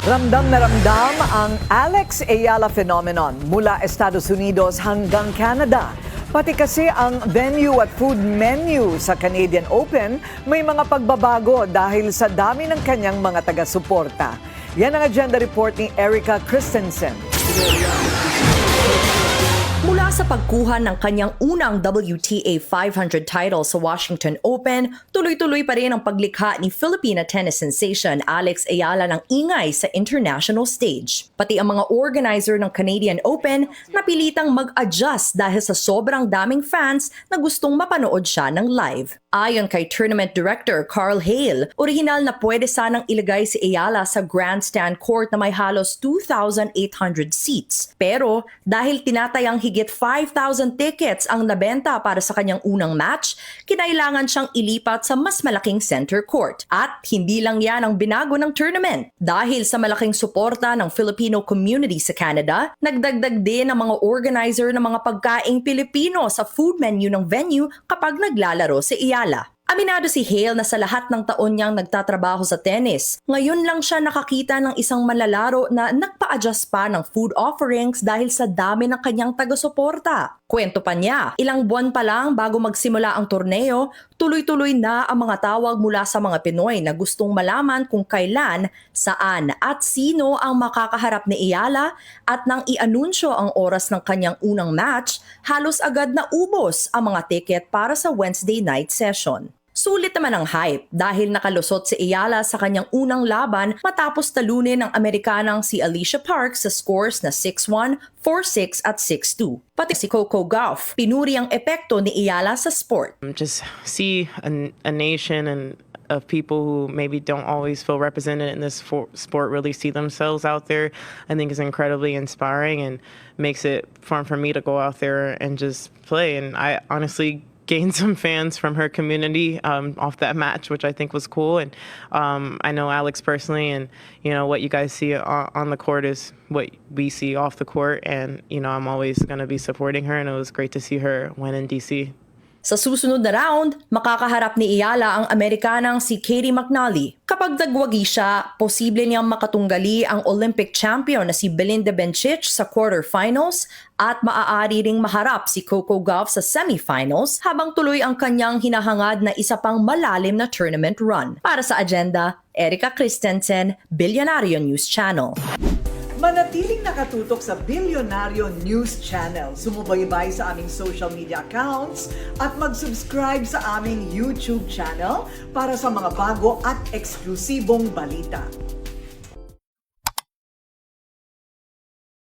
Ramdam na ramdam ang Alex Ayala phenomenon mula Estados Unidos hanggang Canada. Pati kasi ang venue at food menu sa Canadian Open may mga pagbabago dahil sa dami ng kanyang mga taga-suporta. Yan ang agenda report ni Erica Christensen. Mula sa pagkuha ng kanyang unang WTA 500 title sa Washington Open, tuloy-tuloy pa rin ang paglikha ni Filipina tennis sensation Alex Ayala ng ingay sa international stage. Pati ang mga organizer ng Canadian Open napilitang mag-adjust dahil sa sobrang daming fans na gustong mapanood siya ng live. Ayon kay Tournament Director Carl Hale, orihinal na pwede sanang ilagay si Ayala sa grandstand court na may halos 2,800 seats. Pero dahil tinatayang higit 5,000 tickets ang nabenta para sa kanyang unang match, kinailangan siyang ilipat sa mas malaking center court. At hindi lang yan ang binago ng tournament. Dahil sa malaking suporta ng Filipino community sa Canada, nagdagdag din ang mga organizer ng mga pagkaing Pilipino sa food menu ng venue kapag naglalaro si Ayala. Aminado si Hale na sa lahat ng taon niyang nagtatrabaho sa tennis, ngayon lang siya nakakita ng isang manlalaro na nagpa-adjust pa ng food offerings dahil sa dami ng kanyang taga-suporta. Kwento pa niya, ilang buwan pa lang bago magsimula ang torneo, tuloy-tuloy na ang mga tawag mula sa mga Pinoy na gustong malaman kung kailan, saan at sino ang makakaharap ni Ayala at nang i-anunsyo ang oras ng kanyang unang match, halos agad na ubos ang mga ticket para sa Wednesday night session. Sulit naman ang hype dahil nakalusot si Ayala sa kanyang unang laban matapos talunin ng Amerikanang si Alicia Parks sa scores na 6-1, 4-6 at 6-2. Pati si Coco Gauff, pinuri ang epekto ni Ayala sa sport. Just see a nation and of people who maybe don't always feel represented in this sport really see themselves out there. I think is incredibly inspiring and makes it fun for me to go out there and just play. And I honestly gained some fans from her community off that match, which I think was cool. And I know Alex personally, and you know what you guys see on the court is what we see off the court. And you know I'm always going to be supporting her, and it was great to see her win in DC. Sa susunod na round, makakaharap ni Ayala ang Amerikanang si Katie McNally. Kapag nagwagi siya, posible niyang makatunggali ang Olympic champion na si Belinda Bencic sa quarterfinals at maaari ring maharap si Coco Gauff sa semifinals habang tuloy ang kanyang hinahangad na isa pang malalim na tournament run. Para sa agenda, Erica Christensen, Bilyonaryo News Channel. Manatiling nakatutok sa Bilyonaryo News Channel. Sumubaybay sa aming social media accounts at mag-subscribe sa aming YouTube channel para sa mga bago at eksklusibong balita.